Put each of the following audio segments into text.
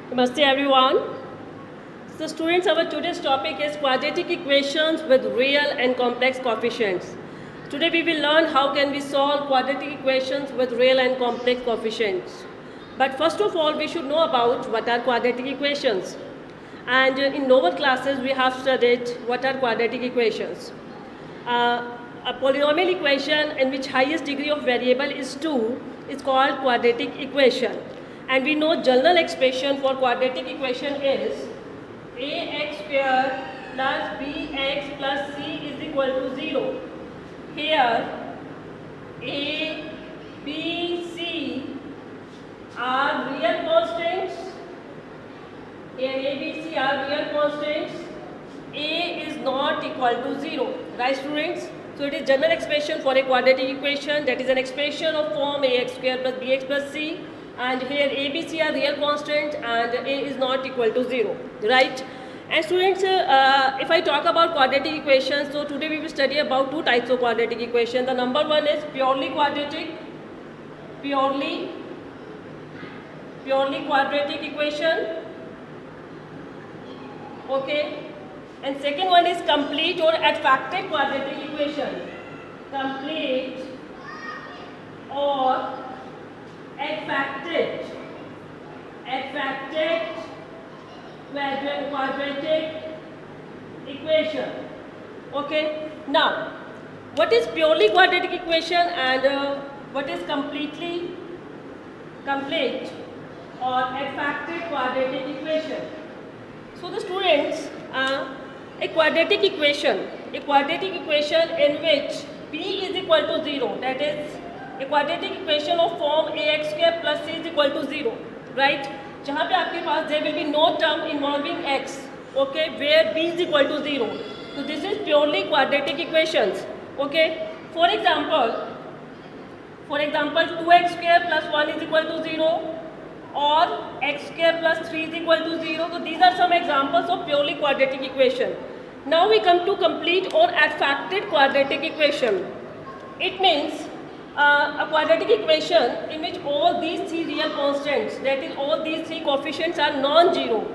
Namaste everyone. So students, our today's topic is quadratic equations with real and complex coefficients. Today we will learn how can we solve quadratic equations with real and complex coefficients. But first of all, we should know about what are quadratic equations. And in lower classes we have studied what are quadratic equations. A polynomial equation in which highest degree of variable is 2 is called quadratic equation. And we know general expression for quadratic equation is ax square plus bx plus c is equal to 0. Here a, b, c are real constants. Here a, b, c are real constants. A is not equal to 0. Right, students? So it is general expression for a quadratic equation, that is an expression of form ax square plus bx plus c. And here a, b, c are real constant and a is not equal to 0, right? And students, if I talk about quadratic equations, so today we will study about two types of quadratic equation. The number one is purely quadratic equation, okay? And second one is complete or adfacted quadratic equation, complete or adfacted quadratic equation. Okay. Now, what is purely quadratic equation and what is complete or adfacted quadratic equation? So the students, a quadratic equation in which p is equal to 0, that is a quadratic equation of form ax square plus c is equal to 0, right? जहाँ पे आपके पास there will be no term involving x, okay, where b is equal to 0. So this is purely quadratic equations, okay. For example 2x square plus 1 is equal to 0 or x square plus 3 is equal to 0. So these are some examples of purely quadratic equation. Now we come to complete or adfacted quadratic equation. It means a quadratic equation in which all these three real constants, that is all these three coefficients are non-zero,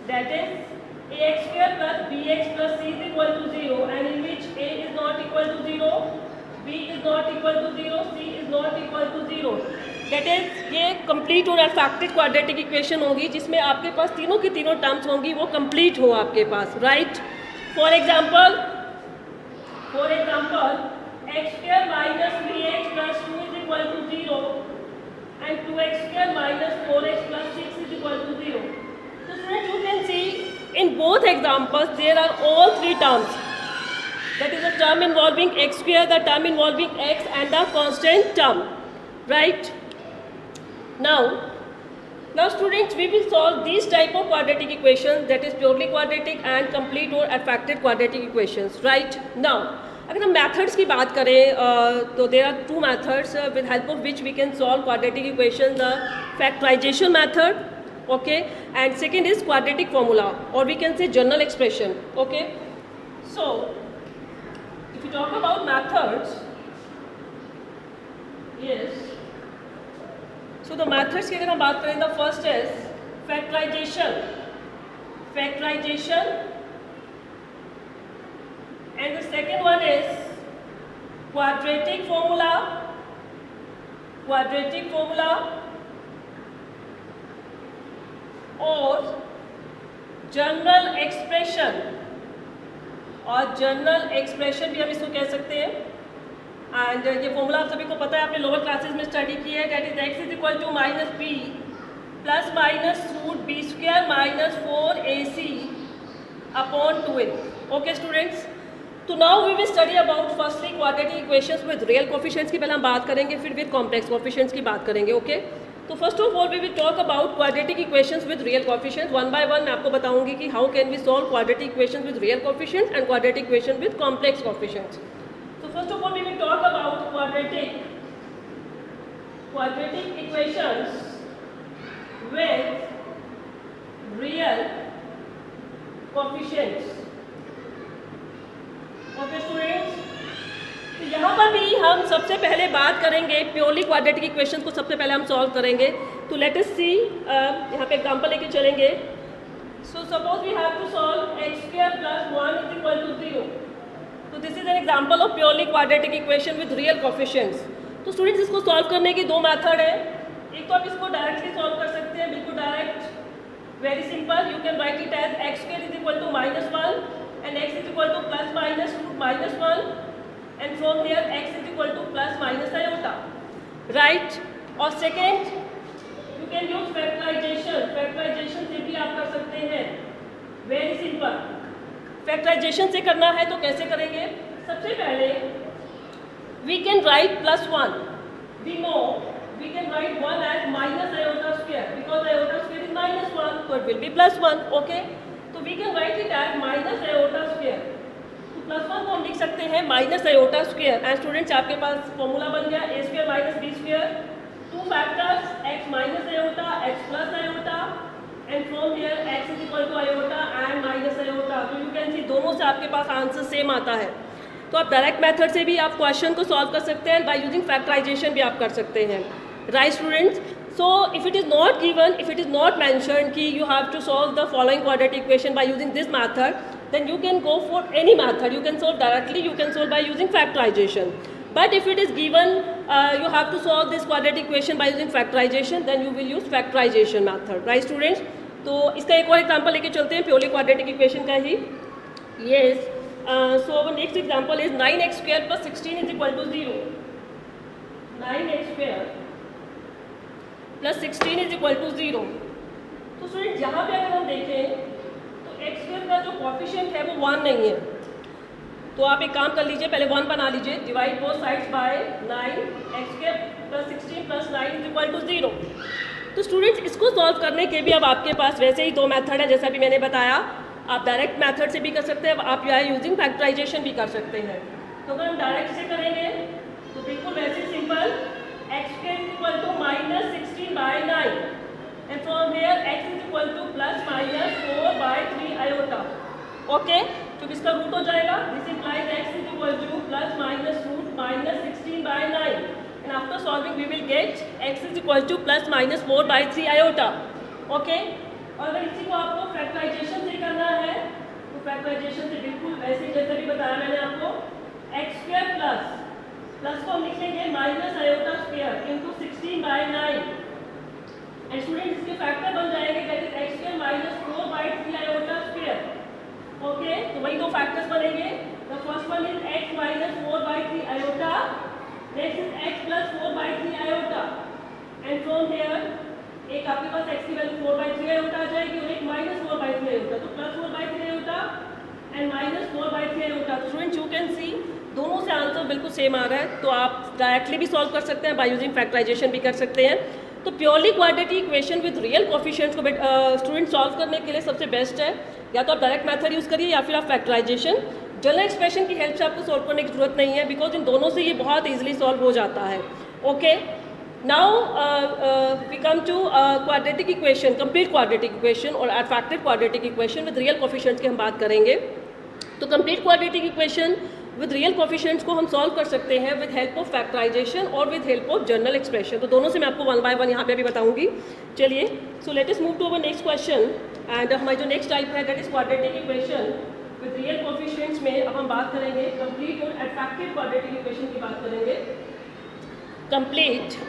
that is ax square plus bx plus c is equal to 0, and in which a is not equal to 0, b is not equal to 0, c is not equal to 0. That is ये complete और adfacted quadratic equation होगी जिसमें आपके पास तीनों की तीनों terms होंगी, वो complete हो आपके पास, right? For example x square minus 3x plus 2 is equal to 0 and 2x square minus 4x plus 6 is equal to 0. So students, you can see in both examples there are all three terms. That is the term involving x square, the term involving x and the constant term, right? Now students, we will solve these type of quadratic equations, that is purely quadratic and complete or adfacted quadratic equations, right? Now अगर हम methods की बात करें तो there are two methods with help of which we can solve quadratic equations: the factorization method, okay, and second is quadratic formula, or we can say general expression, okay. So if you talk about methods, yes, so the methods की अगर हम बात करें, the first is factorization, and the second one is quadratic formula, or general expression, भी हम इसको कह सकते हैं. एंड ये फॉर्मूला आप सभी को पता है, आपने लोअर क्लासेस में स्टडी किया है, that is x is equal to minus b plus minus root B square minus 4ac upon 2a. Okay students, तो now we will study about firstly quadratic equations with real coefficients की पहले हम बात करेंगे, फिर with complex coefficients की बात करेंगे, ओके. तो first of all we will talk about quadratic equations with real coefficients. One by one मैं आपको बताऊंगी कि how can we solve quadratic equations with real coefficients and quadratic equation with complex coefficients. So first of all we will talk about quadratic equations with real coefficients. Okay students, तो यहाँ पर भी हम सबसे पहले बात करेंगे प्योरली क्वाड्रेटिक इक्वेशन को सबसे पहले हम सॉल्व करेंगे। तो लेट अस सी, यहाँ पे एग्जांपल लेके चलेंगे। So suppose we have to solve x square plus 1 is equal to 0। तो this is an example of purely quadratic equation with real coefficients. तो स्टूडेंट्स इसको सॉल्व करने की दो मेथड है। एक तो आप इसको डायरेक्टली सॉल्व कर सकते हैं, बिल्कुल direct, very simple. You can write it as x square is equal to -1 and x is equal to plus minus root -1 and from here x is equal to plus minus iota, right? और second, you can use factorization से भी आप कर सकते हैं, very simple। factorization से करना है तो कैसे करेंगे? सबसे पहले we can write +1, we know we can write 1 as minus iota square because iota square is -1, so it will be +1, okay? तो we can write it as minus iota square। +1 को हम लिख सकते हैं minus iota square. And students आपके पास formula बन गया a square minus b square, two factors x minus iota x plus iota and from here x is equal to iota and minus iota. तो यू कैन सी दोनों से आपके पास answer same आता है। तो आप डायरेक्ट मेथड से भी आप क्वेश्चन को सॉल्व कर सकते हैं, बाय यूजिंग फैक्टराइजेशन भी आप कर सकते हैं, right students? So if it is not given, if it is not mentioned कि you have to solve the following quadratic equation by using this method, then you can go for any method. You can solve directly, you can solve by using factorization. But if it is given you have to solve this quadratic equation by using factorization, then you will use factorization method, right students? तो इसका एक और example लेके चलते हैं purely quadratic equation का ही। Yes, so our next example is 9x square plus 16 is equal to 0. 9x square plus 16 is equal to 0। तो student यहाँ पे अगर हम देखें तो x स्क्वायर का जो कोफिशिएंट है वो 1 नहीं है। तो आप एक काम कर लीजिए, पहले 1 बना लीजिए, divide both sides by 9, x square plus 16 plus 9 is equal to 0। तो स्टूडेंट्स इसको सॉल्व करने के भी अब आपके पास वैसे ही दो मेथड है, जैसा भी मैंने बताया। आप डायरेक्ट मेथड से भी कर सकते हैं, आप या यूजिंग फैक्टराइजेशन भी कर सकते हैं। तो अगर हम डायरेक्ट से करेंगे तो बिल्कुल वैसे simple, x square is equal to minus 16 by 9 and from here x is equal to plus minus 4 by 3 iota, okay? तो इसका रूट हो जाएगा, this implies x is equal to plus minus root minus 16 by 9 and after solving we will get x is equal to plus minus 4 by 3 iota, okay? और अगर इसी को आपको factorisation से करना है तो फैक्टराइजेशन से बिल्कुल वैसे जैसे भी बताया मैंने आपको, x स्क्वायर प्लस को हम लिखेंगे minus iota square into 16 by 9 and student इसके फैक्टर बन जाएंगे, that is x square minus 4 by 3 iota square, okay? तो वही दो फैक्टर्स बनेंगे। The first one is x minus 4 by 3 iota, next is x plus 4 by 3 iota and from here एक आपके पास x की वैल्यू 4 बाय 3 आयोटा आ जाएगी और एक माइनस 4 बाय 3 आयोटा, तो plus 4 by 3 iota and minus 4 by 3 iota. तो स्टूडेंट यू कैन सी दोनों से आंसर बिल्कुल सेम आ रहा है। तो आप डायरेक्टली भी सॉल्व कर सकते हैं, बाय यूजिंग फैक्टराइजेशन भी कर सकते हैं। तो purely quadratic equation with real coefficients को स्टूडेंट सॉल्व करने के लिए सबसे बेस्ट है, या तो आप डायरेक्ट मेथड यूज़ करिए या फिर आप फैक्टराइजेशन। जनरल एक्सप्रेशन की हेल्प से आपको सॉल्व करने की जरूरत नहीं है, बिकॉज इन दोनों से ये बहुत ईजिली सॉल्व हो जाता है, okay? Now we come to quadratic equation, complete quadratic equation और attractive quadratic equation with real coefficients की हम बात करेंगे। तो complete quadratic equation with real coefficients को हम सॉल्व कर सकते हैं विद हेल्प ऑफ फैक्टराइजेशन और with help of general expression. तो दोनों से मैं आपको वन बाय वन यहाँ पे भी बताऊंगी। चलिए, so let us move to our next question and हमारी जो नेक्स्ट टाइप है that is quadratic equation with real coefficients में अब हम बात करेंगे कंप्लीट और अट्रैक्टिव क्वाड्रेटिक इक्वेशन की बात करेंगे। कंप्लीट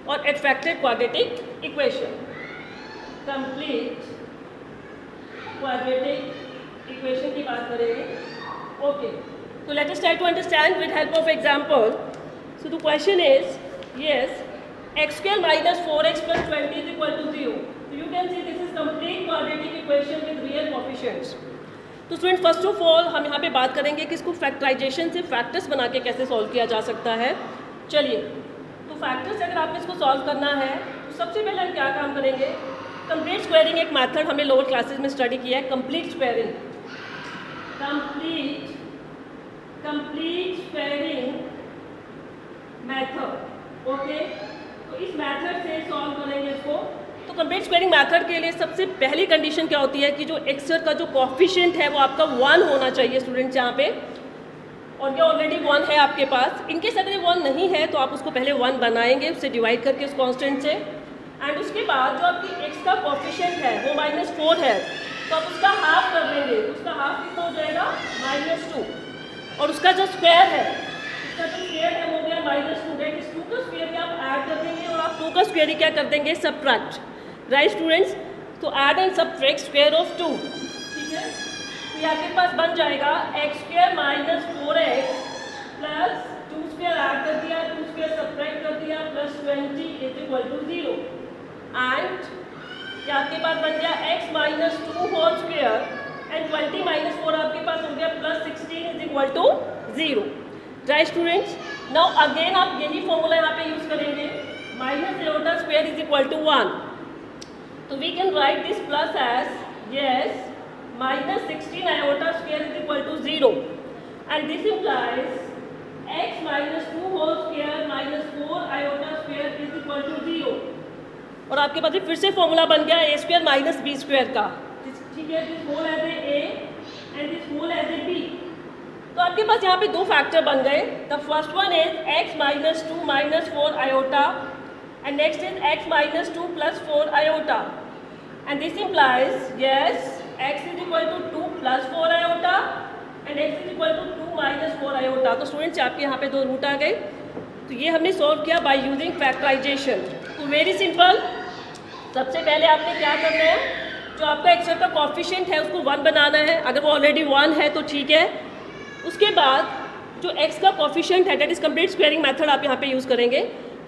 और attractive quadratic equation, complete quadratic equation की बात करेंगे, okay? So let us try to understand with help of example. So the question is, yes, x square minus 4x plus 20 is equal to 0. So you can see this is complete quadratic equation with real coefficients. तो student first of all हम यहाँ पे बात करेंगे कि इसको factorisation से factors बना के कैसे सॉल्व किया जा सकता है। चलिए, तो फैक्टर्स अगर आपको इसको सॉल्व करना है तो सबसे पहले हम क्या काम करेंगे, कंप्लीट स्क्वायरिंग एक मेथड हमने लोअर क्लासेस में स्टडी किया है, complete squaring, complete squaring method, okay? तो इस मेथड से सॉल्व करेंगे इसको। तो कंप्लीट स्क्वायरिंग मेथड के लिए सबसे पहली कंडीशन क्या होती है कि जो एक्स का जो कोफिशिएंट है वो आपका 1 होना चाहिए स्टूडेंट्स यहाँ पे। और ये ऑलरेडी 1 है आपके पास। इनकेस अगर ये 1 नहीं है तो आप उसको पहले 1 बनाएंगे, उससे डिवाइड करके उस कांस्टेंट से, एंड उसके बाद जो आपकी x का कोफिशिएंट है वो -4 है, तो आप उसका हाफ कर लेंगे। उसका हाफ कितना हो जाएगा? -2। और उसका जो स्क्वायर है, उसका जो स्क्वायर है वो गया -2, दैट इज 2 का स्क्वायर भी आप ऐड कर देंगे और आप 2 का स्क्वायर ही क्या कर देंगे? सबट्रैक्ट। Right students? तो add and subtract square of 2, ठीक है। तो ये आपके पास बन जाएगा x² - 4x plus 2 square add कर दिया, 2 स्क्वायर सबट्रैक्ट कर दिया, प्लस 20 = 0। एंड ये आपके पास बन गया x - 2 होल स्क्वायर एंड 20 - 4 आपके पास हो गया plus 16 = 0। Right students? Now again आप यही फॉर्मूला यहाँ पे यूज करेंगे, -2 = 1। तो we can write this plus as yes -16 iota square = 0, and this implies x - 2 whole square - 4 iota square = 0। और आपके पास फिर से फॉर्मूला बन गया a² - b² का, ठीक है। This whole as A and this whole as A B. तो आपके पास यहाँ पे दो फैक्टर बन गए। The first one is x - 2 - 4 iota and next is x - 2 + 4 iota, and this implies yes x = 2 + 4 iota and x = 2 - 4 iota। तो students आपके यहाँ पे दो रूट आ गए। तो ये हमने सॉल्व किया बाय यूजिंग फैक्टराइजेशन। तो वेरी सिंपल, सबसे पहले आपने क्या करना है, जो आपका x का कोफिशिएंट है उसको 1 बनाना है। अगर वो ऑलरेडी 1 है तो ठीक है। उसके बाद जो x का कोफिशिएंट है, that is complete squaring method आप यहाँ पे यूज़ करेंगे।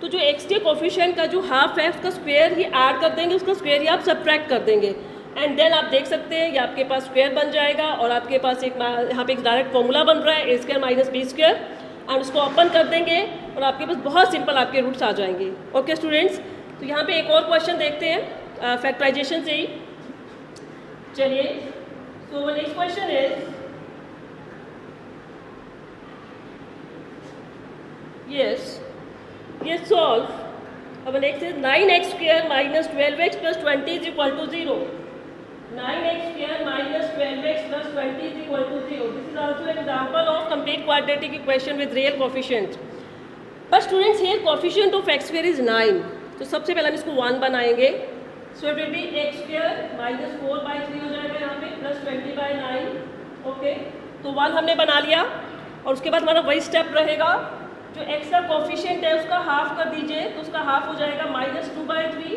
तो जो x के कोफिशिएंट का जो हाफ है उसका स्क्वायर ही ऐड कर देंगे, उसका स्क्वायर ही आप सबट्रैक्ट कर देंगे, एंड देन आप देख सकते हैं ये आपके पास स्क्वायर बन जाएगा। और आपके पास एक यहाँ पे एक डायरेक्ट फॉर्मूला बन रहा है a² - b², एंड उसको ओपन कर देंगे और आपके पास बहुत सिंपल आपके रूट्स आ जाएंगे। Okay students? तो यहाँ पे एक और क्वेश्चन देखते हैं फैक्टराइजेशन से ही। चलिए, so next question is yes solve our next is 9x square minus 12x plus 20 is equal to 0. 9x square minus 12x plus 20 is equal to 0. This is also an example of complete quadratic equation with real coefficients. But students here coefficient of x square is 9. तो सबसे पहले हम इसको 1 बनाएंगे। So it will be x square minus 4/3 हो जाएगा यहाँ पे plus 20/9. ओके, तो 1 हमने बना लिया और उसके बाद हमारा वही स्टेप रहेगा। जो x का कोफिशिएंट है उसका हाफ कर दीजिए, तो उसका हाफ हो जाएगा -2/3,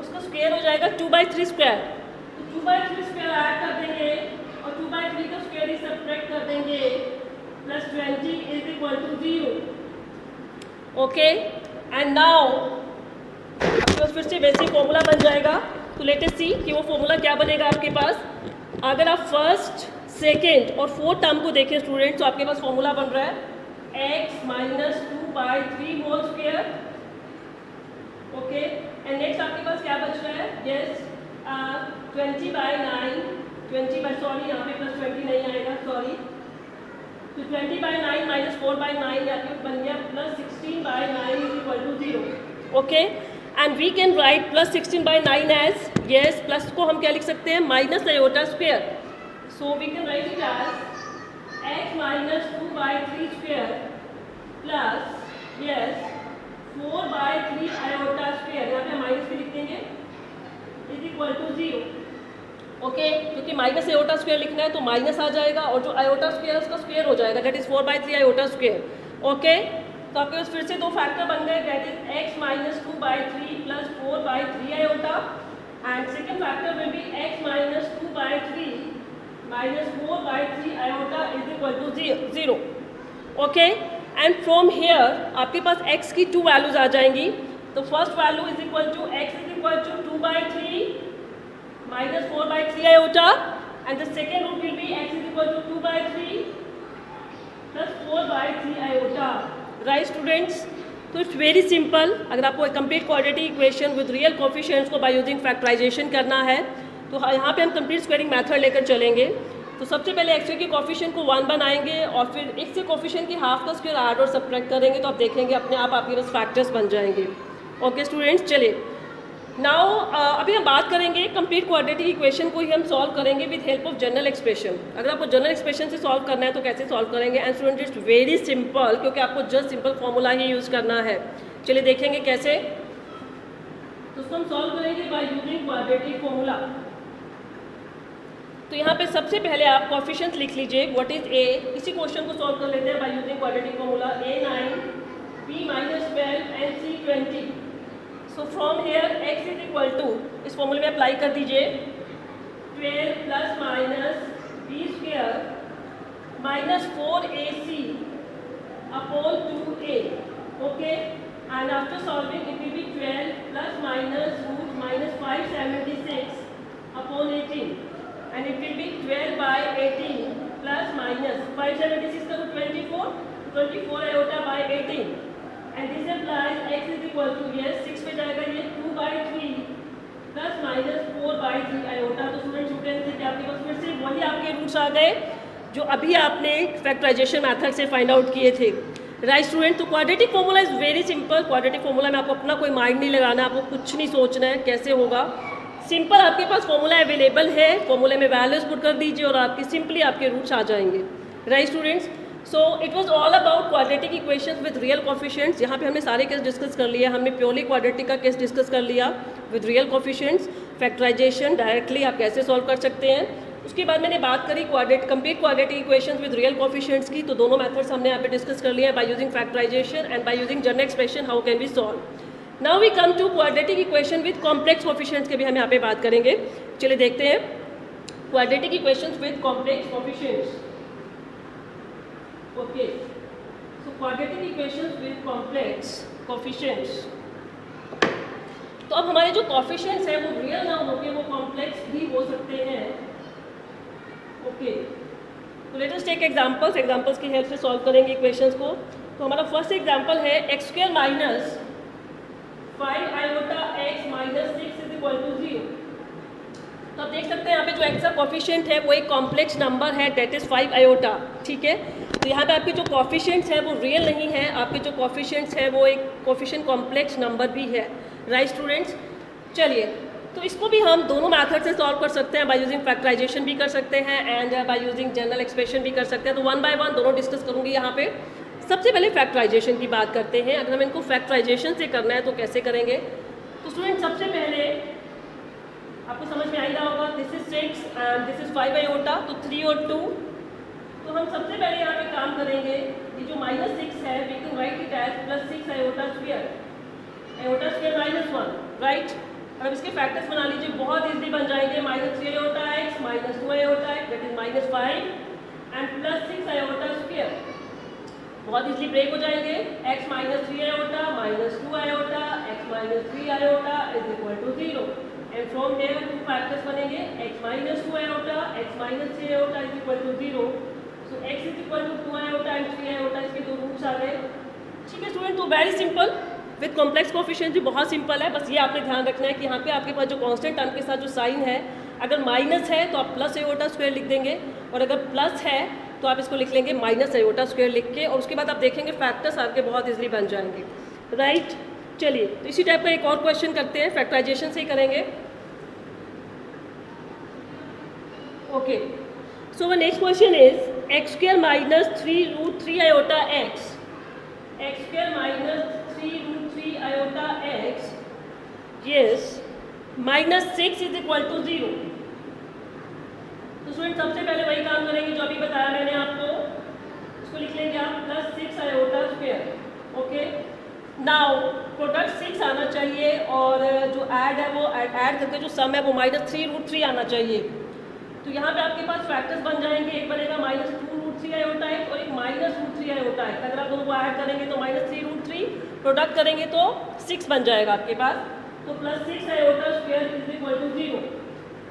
उसका स्क्वायर हो जाएगा 2/3 स्क्वायर। तो 2/3 स्क्वायर ऐड कर देंगे और 2/3 का स्क्वायर ही सबट्रैक्ट कर देंगे, प्लस 20 = 0। ओके, एंड नाउ आपके फिर से वैसे फॉर्मूला बन जाएगा। तो लेट अस सी कि वो फॉर्मूला क्या बनेगा आपके पास। अगर आप फर्स्ट, सेकेंड और फोर्थ टर्म को देखें स्टूडेंट, तो आपके पास फॉर्मूला बन रहा है x - 2/3 whole square. Okay, and next आपके पास क्या बच रहा है? यस 20/9, सॉरी यहाँ पे प्लस 20 नहीं आएगा, सॉरी। तो 20/9 - 4/9 आपके बन गया plus 16/9 = 0। Okay, and we can write plus 16/9 as yes, plus को हम क्या लिख सकते हैं? Minus iota square. So we can write it as x - 2/3 square plus yes 4/3 iota square, यहाँ पे माइनस भी लिख देंगे, = 0। ओके, क्योंकि माइनस आयोटा स्क्वायर लिखना है तो माइनस आ जाएगा और जो आयोटा स्क्वायर है उसका स्क्वायर हो जाएगा, that is 4/3 iota square. Okay, तो आपके पास फिर से दो फैक्टर बन गए, that is x - 2/3 plus 4/3 iota, and second factor will be x - 2/3 minus 4/3 iota is = 0। Okay, and from here आपके पास x की 2 वैल्यूज आ जाएंगी। तो first value is equal to x = 2/3 minus 4/3 iota, and the second root will be x = 2/3 plus 4/3 iota। Right students? तो it's very simple. अगर आपको एक complete quadratic equation with real coefficients को बाय यूजिंग फैक्टराइजेशन करना है तो यहाँ पे हम कंप्लीट स्क्वायरिंग मेथड लेकर चलेंगे। तो सबसे पहले x के कोफिशिएंट को 1 बनाएंगे और फिर x के कोफिशिएंट की हाफ का स्क्वायर ऐड और सबट्रैक्ट करेंगे, तो आप देखेंगे अपने आप आपके पास फैक्टर्स बन जाएंगे। ओके स्टूडेंट्स, चलिए नाउ अभी हम बात करेंगे कंप्लीट क्वाड्रेटिक इक्वेशन को ही हम सॉल्व करेंगे with help of general expression. अगर आपको जनरल एक्सप्रेशन से सॉल्व करना है तो कैसे सॉल्व करेंगे? And student it's very simple, क्योंकि आपको जस्ट सिंपल फॉर्मूला ही यूज़ करना है। चलिए देखेंगे कैसे। तो उसको हम सॉल्व करेंगे बाय यूजिंग क्वाड्रेटिक फॉर्मूला। तो यहाँ पे सबसे पहले आप कोएफिशिएंट्स लिख लीजिए। What is A? इसी क्वेश्चन को सॉल्व कर लेते हैं by using quadratic formula. a 9, b -12 and c 20। So from here x is equal to, इस फॉर्मूले में अप्लाई कर दीजिए 12 plus minus B square minus 4ac upon 2a। Okay, and after solving it will be 12 plus minus root minus 576 upon 18 and it will be 12 by 18 plus minus 576 का root 24 iota by 18 and this implies x is equal to, yes 6 पे जाएगा ये 2 by 3 plus minus 4 by 3 iota। तो student student से आपके पास फिर से वही आपके रूट्स आ गए जो अभी आपने फैक्टराइजेशन मेथड से फाइंड आउट किए थे। राइट स्टूडेंट, तो quadratic formula is very simple. Quadratic formula में आपको अपना कोई माइंड नहीं लगाना, आपको कुछ नहीं सोचना है कैसे होगा। सिंपल आपके पास फॉर्मूला अवेलेबल है, फॉर्मूले में वैल्यूज पुट कर दीजिए और आपके सिंपली आपके रूट्स आ जाएंगे। Right students, so it was all about quadratic equations with real coefficients. यहाँ पे हमने सारे केस डिस्कस कर लिया। हमने प्योरली क्वाड्रेटिक का केस डिस्कस कर लिया with real coefficients. Factorization directly आप कैसे सॉल्व कर सकते हैं। उसके बाद मैंने बात करी complete quadratic equations with real coefficients की। तो दोनों मेथड्स हमने यहाँ पे डिस्कस कर लिया है by using factorization and by using general expression how can we solve. Now we come to quadratic equation with complex coefficients के भी हम यहाँ पे बात करेंगे। चलिए देखते हैं quadratic equations with complex coefficients. Okay, so quadratic equations with complex coefficients. तो अब हमारे जो कोएफिशिएंट्स हैं वो रियल ना होके वो कॉम्प्लेक्स भी हो सकते हैं। ओके, तो लेट अस टेक एग्जांपल्स की हेल्प से सॉल्व करेंगे इक्वेशंस को। तो हमारा फर्स्ट एग्जांपल है x² minus 5 iota x minus 6 is equal to 0। तो आप देख सकते हैं यहाँ पे जो x का कोएफिशिएंट है वो एक कॉम्प्लेक्स नंबर है, दैट इज 5 iota। ठीक है, तो यहाँ पे आपके जो कोएफिशिएंट्स हैं वो रियल नहीं है, आपके जो कोएफिशिएंट्स हैं वो एक कोएफिशिएंट कॉम्प्लेक्स नंबर भी है। राइट स्टूडेंट्स, चलिए तो इसको भी हम दोनों मेथड से सॉल्व कर सकते हैं। बाय यूजिंग फैक्टराइजेशन भी कर सकते हैं and by using general expression भी कर सकते हैं। तो वन बाय वन दोनों डिस्कस करूँगी यहाँ पे। सबसे पहले फैक्टराइजेशन की बात करते हैं। अगर हमें इनको फैक्टराइजेशन से करना है तो कैसे करेंगे? तो स्टूडेंट सबसे पहले आपको समझ में आ ही रहा होगा, this is 6 and this is 5 iota, तो 3 और 2। तो हम सबसे पहले यहाँ पे काम करेंगे, ये जो -6 है we can write it as +6 iota square -1। Right, और अब इसके फैक्टर्स बना लीजिए, बहुत इजीली बन जाएंगे। -3 iota x -2 iota x that is -5 and +6 iota square बहुत इजली ब्रेक हो जाएंगे। x -3 iota -2 iota x -3 iota is equal to 0 and from there two factors बनेंगे x -2 iota x -3 iota is equal to 0। So x is equal to 2 iota and 3 iota, इसके दो roots आ गए। ठीक है student, तो very simple with complex coefficient भी बहुत सिंपल है। बस ये आपने ध्यान रखना है कि यहाँ पे आपके पास जो कांस्टेंट टर्म के साथ जो साइन है, अगर माइनस है तो आप +, iota स्क्वायर लिख देंगे, और अगर प्लस है तो आप इसको लिख लेंगे -, iota स्क्वायर लिख के, और उसके बाद आप देखेंगे फैक्टर्स आपके बहुत इजीली बन जाएंगे। राइट, चलिए तो इसी टाइप का एक और क्वेश्चन करते हैं, फैक्टराइजेशन से ही करेंगे। Okay, so one next question is x² minus 3√3 iota x, x² minus 3√3 iota x, yes -6 is equal to 0। तो स्टूडेंट सबसे पहले वही काम करेंगे जो अभी बताया मैंने आपको, इसको लिख लेंगे आप +6 iota square. Okay, now product 6 आना चाहिए और जो ऐड है वो ऐड करके जो सम है वो -3√3 आना चाहिए। तो यहाँ पे आपके पास फैक्टर्स बन जाएंगे, एक बनेगा -2√3 iota x और एक -√3 iota x। अगर आप दोनों को ऐड करेंगे तो -3√3, प्रोडक्ट करेंगे तो 6 बन जाएगा आपके पास। तो +6 iota square is equal to 0।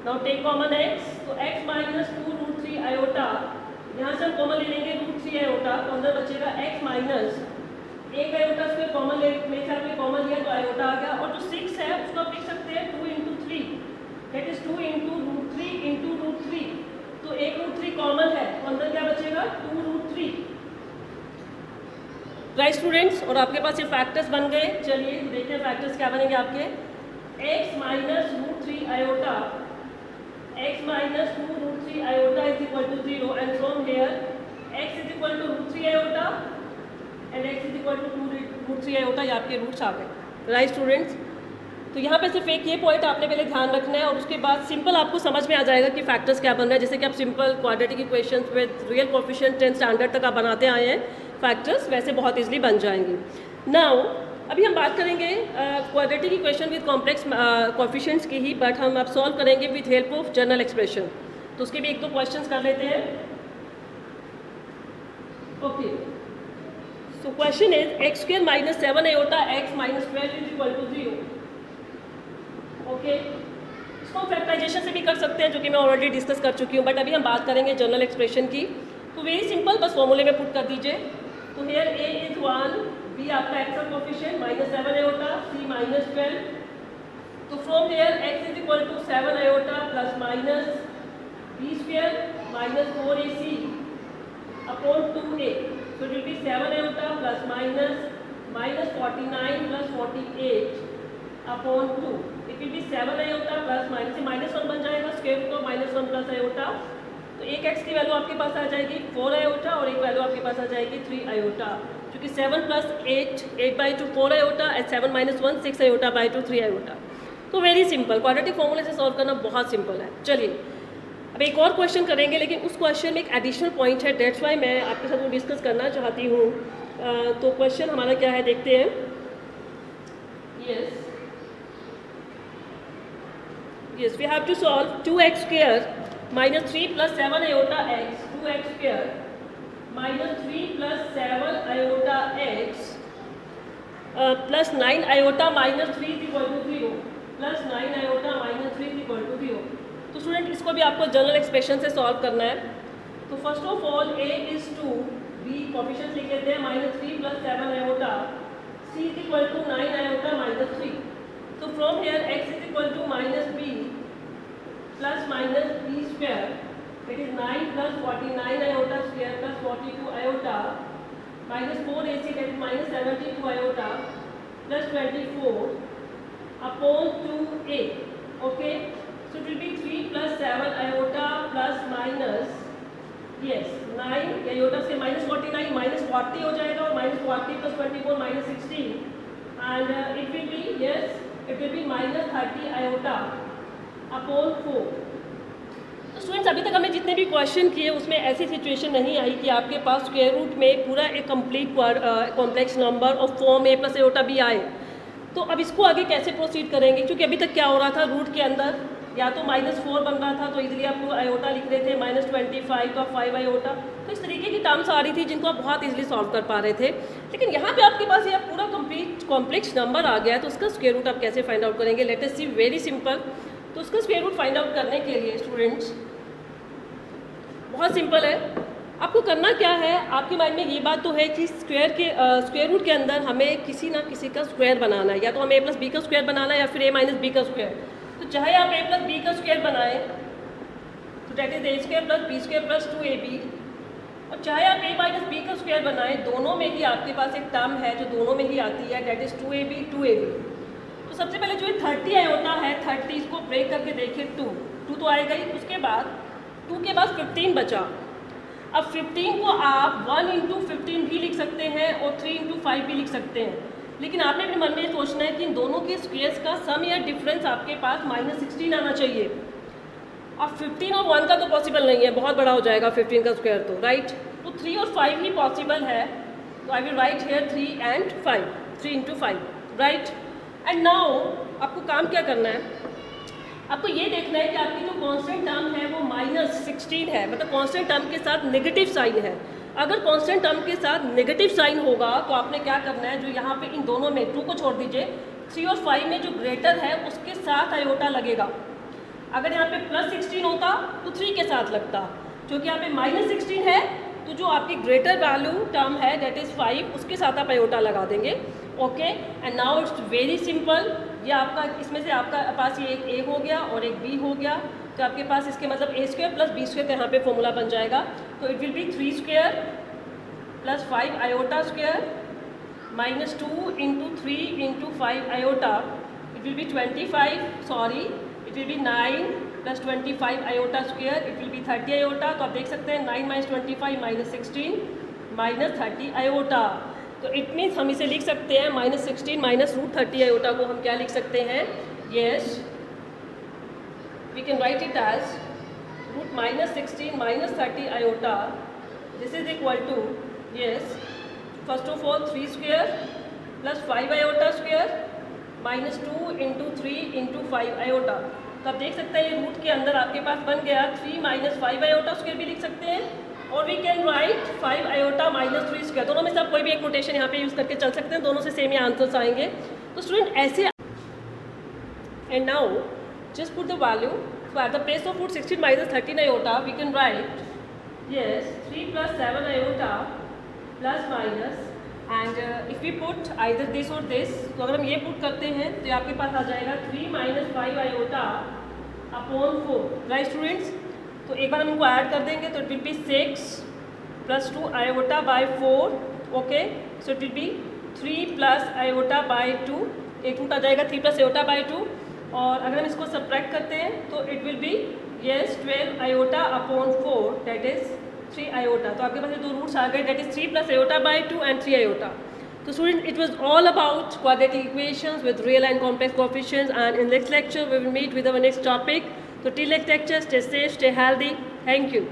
Now take common x, तो x -2√3 iota, यहाँ से हम कॉमन ले लेंगे √3 iota, तो अंदर बचेगा x minus 1 iota square common ले आपने कॉमन लिया तो iota आ गया, और जो 6 है उसको आप लिख सकते हैं 2 × 3, दैट इज 2 × √3 × √3। तो एक √3 कॉमन है तो अंदर क्या बचेगा 2√3। राइट स्टूडेंट्स, और आपके पास ये फैक्टर्स बन गए। चलिए देखते हैं फैक्टर्स क्या बनेंगे आपके। x minus root 3 iota, x minus 2 root 3 iota is equal to 0, and from here x is equal to root 3 iota and x is equal to 2 root 3 iota, ये आपके रूट्स आ गए, राइट स्टूडेंट्स। तो यहाँ पे सिर्फ एक ये पॉइंट आपने पहले ध्यान रखना है, और उसके बाद सिंपल आपको समझ में आ जाएगा कि फैक्टर्स क्या बन रहा है। जैसे कि आप simple quadratic equations with real coefficient 10 standard तक आप बनाते आए हैं फैक्टर्स, वैसे बहुत इजीली बन जाएंगे। नाउ अभी हम बात करेंगे quadratic equation with complex coefficients की ही, बट हम अब सॉल्व करेंगे with help of general expression. तो उसके भी एक दो क्वेश्चंस कर लेते हैं। Okay, so question is x square minus 7 iota x minus 12 is equal to 0। Okay, इसको हम फैक्टराइजेशन से भी कर सकते हैं, जो कि मैं ऑलरेडी डिस्कस कर चुकी हूँ, बट अभी हम बात करेंगे जनरल एक्सप्रेशन की। तो वेरी सिंपल, बस फॉर्मूले में पुट कर दीजिए। तो हेयर ए इज 1, बी आपका एक्स का coefficient minus 7 iota, C minus 12। तो from here x is equal to 7 iota plus minus B square minus 4ac upon 2a। So it will be 7 iota plus minus 49 plus 48 upon 2. It will be 7 iota plus minus 1 बन जाएगा, square root of -1 plus iota. तो एक x की value आपके पास आ जाएगी 4 iota, और एक value आपके पास आ जाएगी 3 आयोटा, क्योंकि 7 plus 8/2 4 iota, and 7 - 1 6 iota by 2 3 iota. तो वेरी सिंपल, क्वाड्रेटिक फॉर्मूले से सॉल्व करना बहुत सिंपल है। चलिए अब एक और क्वेश्चन करेंगे, लेकिन उस क्वेश्चन में एक एडिशनल पॉइंट है, डेट्स वाई मैं आपके साथ वो डिस्कस करना चाहती हूँ। तो क्वेश्चन हमारा क्या है देखते हैं। Yes we have to solve 2x square minus 3 plus 7 iota x, 2x square minus 3 plus 7 iota x plus 9 iota minus 3 is equal to 0, plus 9 iota minus 3 is equal to 0। तो स्टूडेंट इसको भी आपको general expression से solve करना है। तो first of all a is 2, b coefficient लिख लेते हैं -3 plus 7 iota, c is equal to 9 iota minus 3। तो from here x is equal to -b plus minus b square, it is 9 plus 49 iota square plus 42 iota minus 4ac, that is minus 72 iota plus 24 upon 2a। Okay, so it will be 3 plus 7 iota plus minus 9 iota से minus 49 minus 40 हो जाएगा, और minus 40 plus 24 minus 16, and it will be minus 30 iota upon 4। तो students अभी तक हमने जितने भी क्वेश्चन किए उसमें ऐसी सिचुएशन नहीं आई कि आपके पास स्क्वायर रूट में पूरा एक कंप्लीट कॉम्प्लेक्स नंबर और फॉर्म a प्लस आयोटा भी आए। तो अब इसको आगे कैसे प्रोसीड करेंगे, क्योंकि अभी तक क्या हो रहा था, रूट के अंदर या तो -4 बन रहा था, तो इजीली आप आयोटा लिख रहे थे, -25 तो 5 आयोटा। तो इस तरीके की टर्म्स आ रही थी जिनको आप बहुत इजीली सॉल्व कर पा रहे थे। लेकिन यहाँ पे आपके पास ये पूरा कंप्लीट कॉम्प्लेक्स नंबर आ गया है, तो उसका स्क्वायर रूट आप कैसे फाइंड आउट करेंगे। लेट अस सी, वेरी सिंपल। तो उसका स्क्वायर रूट फाइंड आउट करने के लिए स्टूडेंट्स बहुत सिंपल है। आपको करना क्या है, आपके माइंड में ये बात तो है कि स्क्वायर रूट के अंदर हमें किसी ना किसी का स्क्वायर बनाना है, या तो हमें a प्लस बी का स्क्वायर बनाना है या फिर a माइनस बी का स्क्वायर। तो चाहे आप a प्लस बी का स्क्वायर बनाएं, तो that is a square plus B square plus 2ab, और चाहे आप a माइनस बी का स्क्वायर बनाएं, दोनों में ही आपके पास एक टर्म है जो दोनों में ही आती है, डेट इज 2ab। तो सबसे पहले जो 30 आयोटा है, 30 इसको ब्रेक करके देखिए, 2 तो आएगा ही। उसके बाद 2 के बाद 15 बचा। अब 15 को आप 1 × 15 भी लिख सकते हैं और 3 × 5 भी लिख सकते हैं, लेकिन आपने अपने मन में सोचना है कि इन दोनों के स्क्वायर्स का सम या डिफरेंस आपके पास -16 आना चाहिए। अब 15 और 1 का तो पॉसिबल नहीं है, बहुत बड़ा हो जाएगा 15 का स्क्वायर, तो राइट। तो 3 और 5 ही पॉसिबल है, तो I will write here 3 and 5, 3 × 5, right. And now आपको काम क्या करना है, आपको ये देखना है कि आपकी जो कांस्टेंट टर्म है वो -16 है, मतलब कांस्टेंट टर्म के साथ नेगेटिव साइन है। अगर कांस्टेंट टर्म के साथ नेगेटिव साइन होगा तो आपने क्या करना है, जो यहाँ पे इन दोनों में 2 को छोड़ दीजिए, 3 और 5 में जो ग्रेटर है उसके साथ आयोटा लगेगा। अगर यहाँ पे +16 होता तो 3 के साथ लगता, क्योंकि यहाँ पे -16 है, तो जो आपकी ग्रेटर वैल्यू टर्म है डेट इज़ 5, उसके साथ आप आयोटा लगा देंगे। Okay, and now it's very simple. ये आपका इसमें से आपका पास ये एक a हो गया और एक b हो गया, तो आपके पास इसके मतलब a square plus b square का यहाँ पे फॉर्मूला बन जाएगा। तो it will be 3 square plus 5 iota square -2 × 3 × 5 iota, it it will be 25, sorry, it will be 9 plus 25 iota square, it will be 30 iota. तो आप देख सकते हैं 9 minus 25 minus 16 minus 30 iota. तो इट मीन्स हम इसे लिख सकते हैं -16 माइनस रूट 30 आयोटा को हम क्या लिख सकते हैं, yes we can write it as root -16 minus 30 iota. This is equal to, yes first of all 3 square plus 5 iota square minus 2 into 3 into 5 iota. तो आप देख सकते हैं ये रूट के अंदर आपके पास बन गया 3 माइनस 5 आयोटा स्क्वायर भी लिख सकते हैं, और we can write 5 iota minus 3 square. दोनों में से आप कोई भी एक नोटेशन यहाँ पे यूज़ करके चल सकते हैं, दोनों से सेम ही आंसर्स आएंगे. तो स्टूडेंट ऐसे, and now just put the value. So at the place of root 16 minus 13 iota we can write yes 3 plus 7 iota plus minus, and if we put either this or this, तो अगर हम ये put करते हैं तो ये आपके पास आ जाएगा 3 माइनस 5 आयोटा अपॉन 4. राइट स्टूडेंट्स, तो एक बार हम इनको ऐड कर देंगे तो it will be 6 plus 2 iota by 4. Okay, so it will be 3 plus iota by 2. एक रूट आ जाएगा 3 प्लस आयोटा बाय 2, और अगर हम इसको सब्ट्रैक्ट करते हैं तो it will be yes 12 iota upon 4, that is 3 iota. तो आपके पास ये दो रूट्स आ गए, that is 3 plus iota by 2 and 3 iota. So student, it was all about quadratic equations with real and complex coefficients, and in next lecture we will meet with our next topic. So till next lecture, stay safe, stay healthy. Thank you.